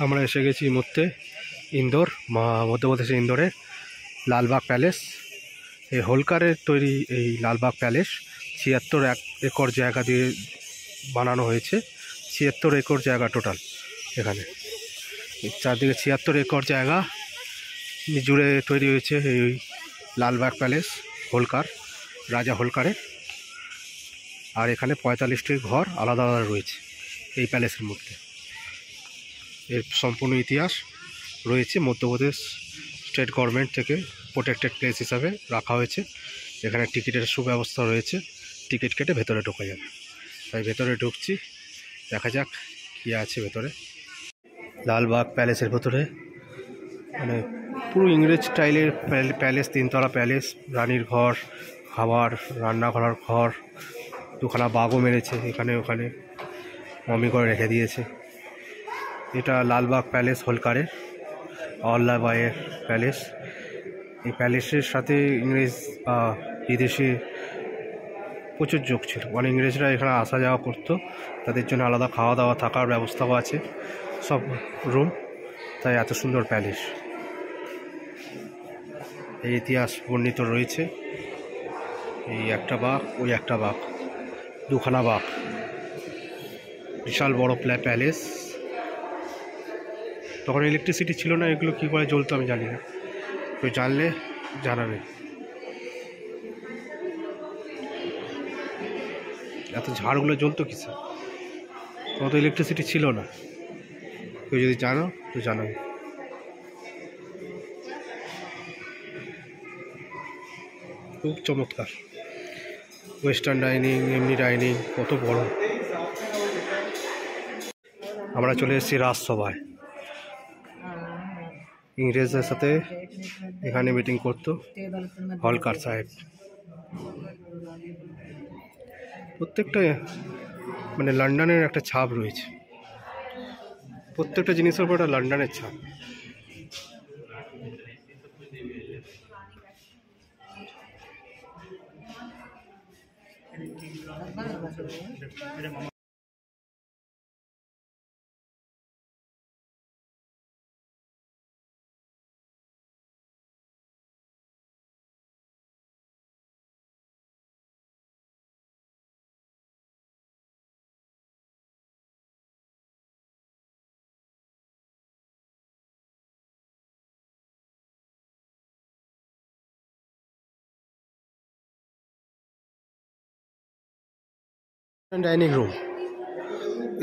আমরা এসে গেছি মধ্যে ইন্দোর, মধ্যপ্রদেশের ইন্দোরের লালবাগ প্যালেস। এই হোলকারের তৈরি এই লালবাগ প্যালেস ৭৬ একর জায়গা দিয়ে বানানো হয়েছে। ৭৬ একর জায়গা টোটাল। এখানে চারদিকে ৭৬ একর জায়গা জুড়ে তৈরি হয়েছে এই লালবাগ প্যালেস, হোলকার, রাজা হোলকারের। আর এখানে ৪৫টি ঘর আলাদা আলাদা রয়েছে এই প্যালেসের মধ্যে। এর সম্পূর্ণ ইতিহাস রয়েছে। মধ্যপ্রদেশ স্টেট গভর্নমেন্ট থেকে প্রোটেক্টেড প্লেস হিসাবে রাখা হয়েছে। এখানে টিকিটের সুব্যবস্থা রয়েছে, টিকিট কেটে ভেতরে ঢোকা যাবে। তাই ভেতরে ঢুকছি, দেখা যাক কী আছে ভেতরে। লালবাগ প্যালেসের ভেতরে মানে পুরো ইংরেজ স্টাইলের প্যালেস, 3তলা প্যালেস, রানীর ঘর, খাবার, রান্না করার ঘর, দুখানা বাঘও মেরেছে এখানে ওখানে, মমি করে রেখে দিয়েছে। এটা লালবাগ প্যালেস হোলকারের, অল্লাবাইয়ের প্যালেস। এই প্যালেসের সাথে ইংরেজ বা বিদেশি প্রচুর যোগ ছিল। মানে ইংরেজরা এখানে আসা যাওয়া করতো, তাদের জন্য আলাদা খাওয়া দাওয়া থাকার ব্যবস্থাও আছে, সব রুম। তাই এত সুন্দর প্যালেস। এই ইতিহাস বর্ণিত রয়েছে। এই একটা বাঘ, ওই একটা বাঘ, দুখানা বাঘ, বিশাল বড় প্যালেস। তখন ইলেকট্রিসিটি ছিল না, এগুলো কী করে জ্বলতো আমি জানি না, কেউ জানলে জানাবে। এত ঝাড়গুলো জ্বলতো কিসে? তখন তো ইলেকট্রিসিটি ছিল না, কেউ যদি জানো তো জানাবে। খুব চমৎকার ওয়েস্টার্ন ডাইনিং, এমনি ডাইনিং, কত বড়। আমরা চলে এসেছি রাজসভায়। ইংরেজদের সাথে এখানে মিটিং করতো হলকার সাহেব। প্রত্যেকটা মানে লন্ডনের একটা ছাপ রয়েছে, প্রত্যেকটা জিনিসের উপর একটা লন্ডনের ছাপ। ডাইনিং রুম,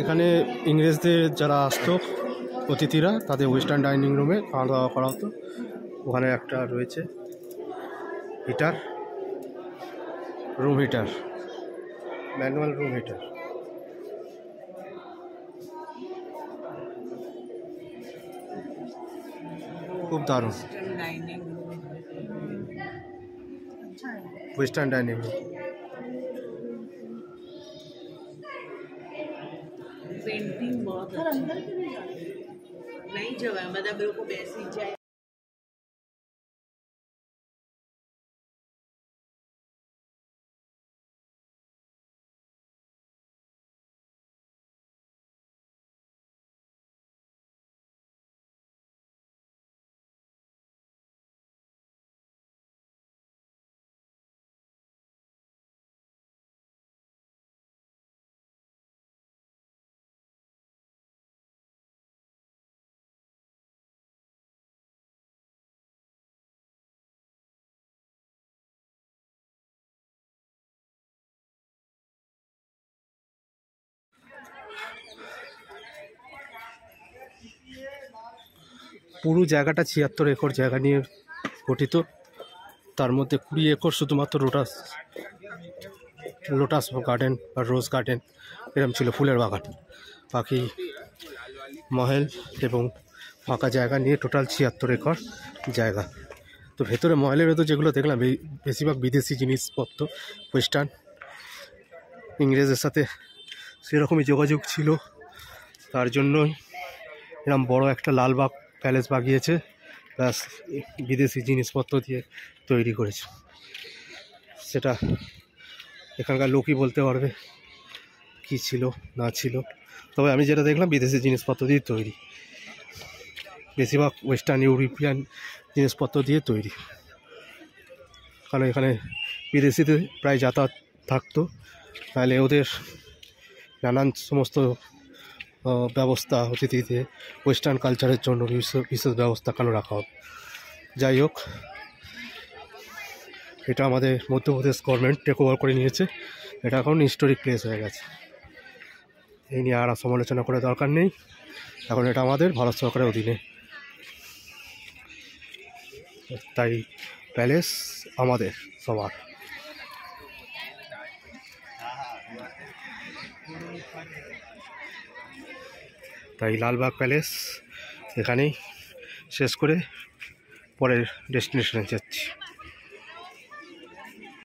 এখানে ইংরেজদের যারা আসতো অতিথিরা, তাদের ওয়েস্টার্ন ডাইনিং রুমে খাওয়া দাওয়া করা হতো। ওখানে একটা রয়েছে heater, room heater, manual room heater. খুব দারুণ ওয়েস্টার্ন ডাइनिंग रूम। पेंटिंग बहुत नहीं जगह मतलब मेरे को वैसी चाहिए। পুরো জায়গাটা ৭৬ একর জায়গা নিয়ে গঠিত। তার মধ্যে ২০ একর শুধুমাত্র লোটাস গার্ডেন বা রোজ গার্ডেন এরকম ছিল, ফুলের বাগান। বাকি মহল এবং ফাঁকা জায়গা নিয়ে টোটাল ৭৬ একর জায়গা। তো ভেতরে মহলের ভেতর যেগুলো দেখলাম বেশিরভাগ বিদেশি জিনিসপত্র, ওয়েস্টার্ন। ইংরেজের সাথে সেরকমই যোগাযোগ ছিল, তার জন্যই এরকম বড় একটা লালবাগ প্যালেস বাগিয়েছে, প্লাস বিদেশি জিনিসপত্র দিয়ে তৈরি করেছে। সেটা এখানকার লোকই বলতে পারবে কী ছিল না ছিল। তবে আমি যেটা দেখলাম বিদেশি জিনিসপত্র দিয়ে তৈরি, বেশিরভাগ ওয়েস্টার্ন ইউরোপিয়ান জিনিসপত্র দিয়ে তৈরি। কারণ এখানে বিদেশিদের প্রায় যাতায়াত থাকতো, তাহলে ওদের নানান সমস্ত ব্যবস্থা অতিথিতে ওয়েস্টার্ন কালচারের জন্য বিশেষ ব্যবস্থা কেন রাখা হবে। যাই হোক, এটা আমাদের মধ্যপ্রদেশ গভর্নমেন্ট টেক ওভার করে নিয়েছে, এটা এখন হিস্টোরিক প্লেস হয়ে গেছে। এই নিয়ে আর সমালোচনা করার দরকার নেই, এখন এটা আমাদের ভারত সরকারের অধীনে। তাই প্যালেস আমাদের সবার। তাই লালবাগ প্যালেস এখানেই শেষ করে পরের ডেস্টিনেশনে যাচ্ছি।